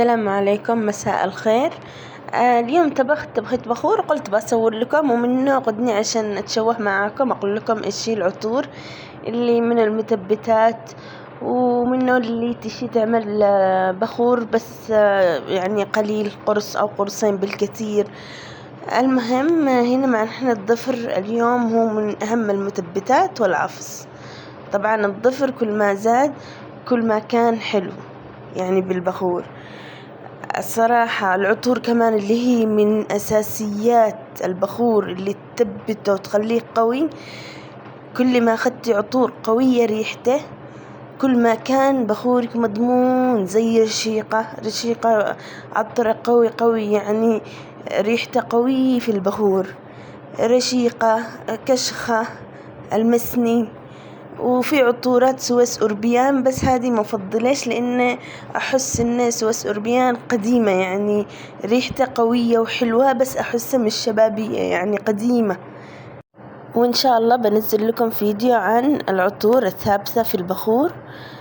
السلام عليكم، مساء الخير. اليوم طبخت بخور، قلت بصور لكم ومنه قدني عشان أتشوه معاكم، أقول لكم إيش هي العطور اللي من المثبتات، ومنه اللي تشي تعمل بخور بس يعني قليل، قرص أو قرصين بالكثير. المهم هنا مع إحنا الظفر اليوم هو من أهم المثبتات والعفص. طبعا الظفر كل ما زاد كل ما كان حلو يعني بالبخور. الصراحة العطور كمان اللي هي من أساسيات البخور اللي تثبته وتخليه قوي، كل ما أخذتي عطور قوية ريحته كل ما كان بخورك مضمون. زي رشيقة عطر قوي يعني ريحته قوي في البخور، رشيقة كشخة المسني. وفي عطورات سويس أوربيان بس هذه مفضلش، لأن أحس إن سويس أوربيان قديمة يعني ريحتها قوية وحلوة، بس أحسها مش شبابية يعني قديمة. وإن شاء الله بنزل لكم فيديو عن العطور الثابتة في البخور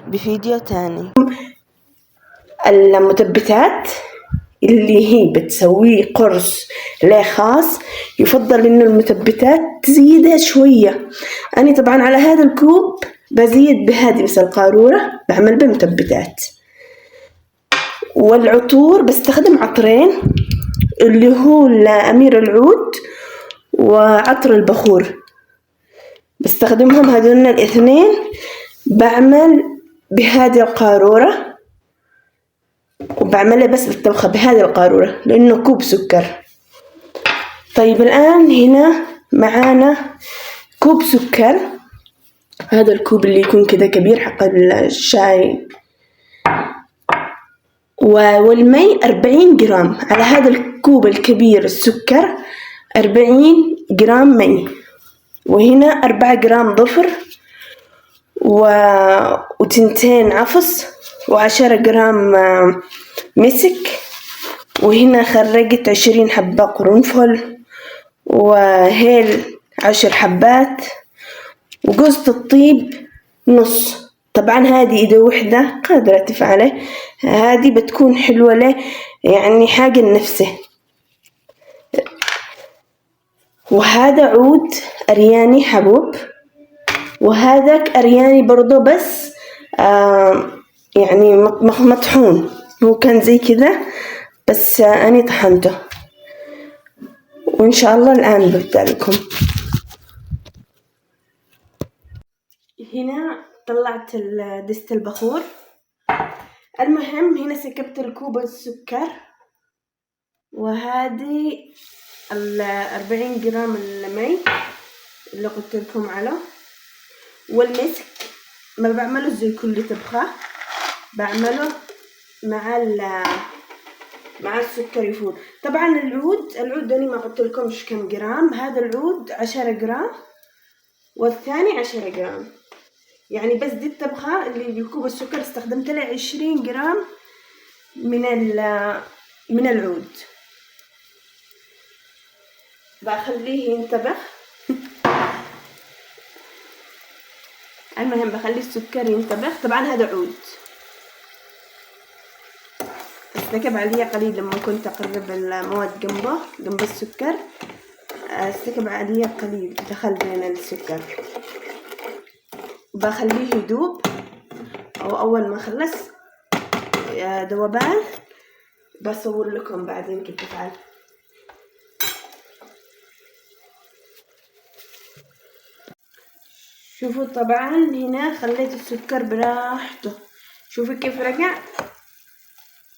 بفيديو تاني. المثبتات اللي هي بتسويه قرص لا خاص، يفضل إنه المثبتات تزيدها شوية. أنا طبعا على هذا الكوب بزيد بهذه بس القارورة بعمل بمثبتات. والعطور بستخدم عطرين، اللي هو أمير العود وعطر البخور، بستخدمهم هذول الاثنين. بعمل بهذه القارورة وبعملها بس للطبخة بهذه القارورة لأنه كوب سكر. طيب الآن هنا معانا كوب سكر، هذا الكوب اللي يكون كذا كبير حق الشاي، والمي 40 جرام على هذا الكوب الكبير السكر، 40 جرام مي، وهنا 4 جرام ظفر وتنتين عفص و10 جرام مسك، وهنا خرجت 20 حبة قرنفل، وهيل 10 حبات، وجوزة الطيب نص. طبعا هذه إذا وحدة قادرة تفعله، هذه بتكون حلوة له يعني حاجة لنفسه. وهذا عود أرياني حبوب، وهذاك أرياني برضو بس يعني مطحون، هو كان زي كذا بس أنا طحنته. وإن شاء الله الآن ببدأ لكم. هنا طلعت دست البخور. المهم هنا سكبت الكوب السكر، وهذه 40 جرام المي اللي قلت لكم عليه، والمسك ما بعمله زي كل طبخة، بعمله مع السكر يفور. طبعا العود أنا ما قلت لكمش كم جرام. هذا العود 10 جرام والثاني 10 جرام، يعني بس دي الطبخة اللي بكوب السكر استخدمت له 20 جرام من العود. بخليه ينطبخ. المهم بخلي السكر ينطبخ. طبعا هذا عود استكب عليه قليل لما كنت أقرب المواد جنب السكر، استكب عليه قليل دخل بين السكر. بخليه يدوب، أو أول ما خلص ذوبان بصور لكم بعدين كيف تفعل. شوفوا طبعا هنا خليت السكر براحته، شوفوا كيف رجع.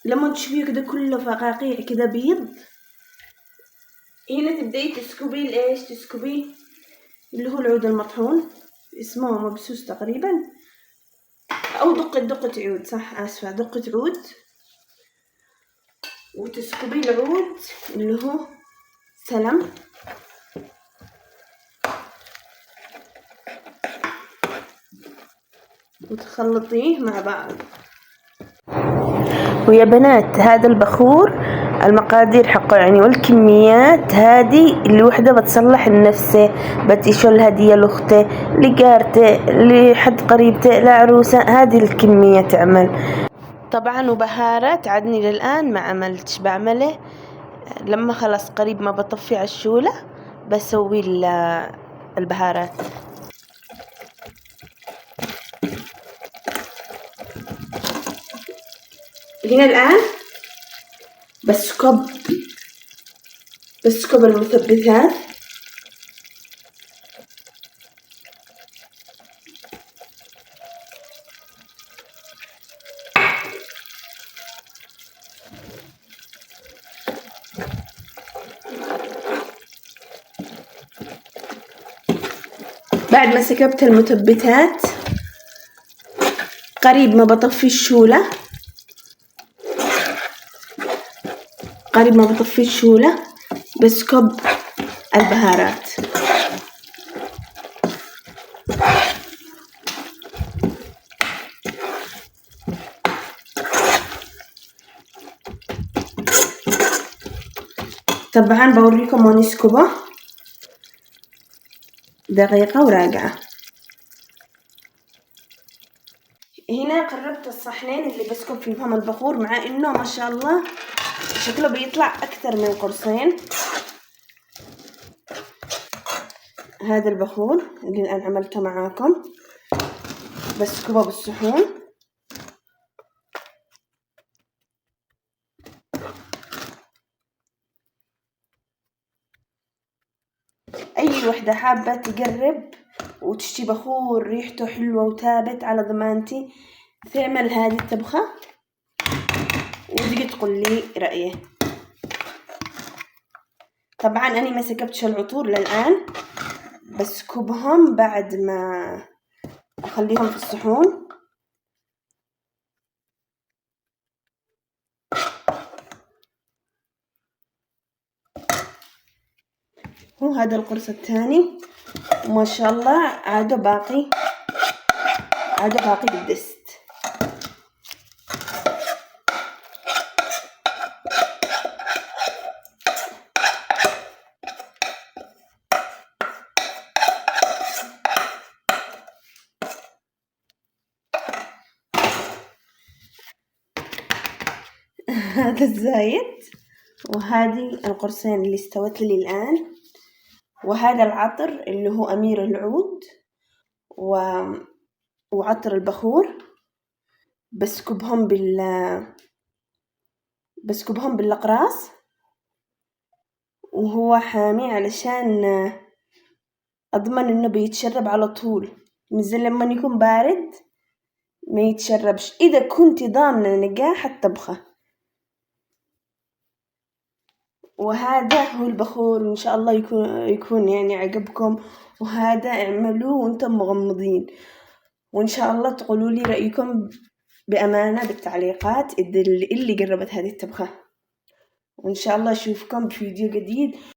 لما تشوفيه كده كله فقاقيع كده بيض، هنا تبدأي تسكبيه تسكبيه اللي هو العود المطحون، اسمه مبسوس تقريبا، أو دقة عود، صح آسفة، دقة عود. وتسكبي العود اللي هو سلم، وتخلطيه مع بعض. ويا بنات هذا البخور المقادير حقه يعني والكميات هذه اللي وحدة بتصلح لنفسه، بتيشو الهدية لأخته لجارته لحد قريبته لعروسة، هذه الكمية تعمل. طبعا وبهارات عدني للآن ما عملتش، بعمله لما خلاص قريب ما بطفي على الشولة بسوي البهارات. هنا الآن بسكب المثبتات. بعد ما سكبت المثبتات قريب ما بطفي الشولة، بسكب البهارات. طبعا بوريكم وين نسكبه دقيقة وراجعة. هنا قربت الصحنين اللي بسكب فيهم البخور، مع انه ما شاء الله شكله بيطلع اكثر من قرصين. هذا البخور اللي الان عملته معاكم بسكبه بالصحون. اي وحدة حابة تقرب وتشتي بخور ريحته حلوة وثابت على ضمانتي تعمل هذه الطبخة وتجي تقول لي رأيه. طبعا أنا ما سكبتش العطور للآن، بسكبهم بعد ما أخليهم في الصحون. وهذا القرص الثاني وما شاء الله عاده باقي بالدست. هذا الزايد، وهذه القرصين اللي استوت لي الآن، وهذا العطر اللي هو أمير العود وعطر البخور. بسكبهم بالأقراص، وهو حامي علشان أضمن إنه بيتشرب على طول، مش زي لما يكون بارد ما يتشربش إذا كنت ضامنة نجاح الطبخة. وهذا هو البخور، وإن شاء الله يكون يعني عجبكم. وهذا اعملوه وانتم مغمضين، وإن شاء الله تقولوا لي رأيكم بأمانة بالتعليقات اللي قربت هذه الطبخة. وإن شاء الله أشوفكم بفيديو جديد.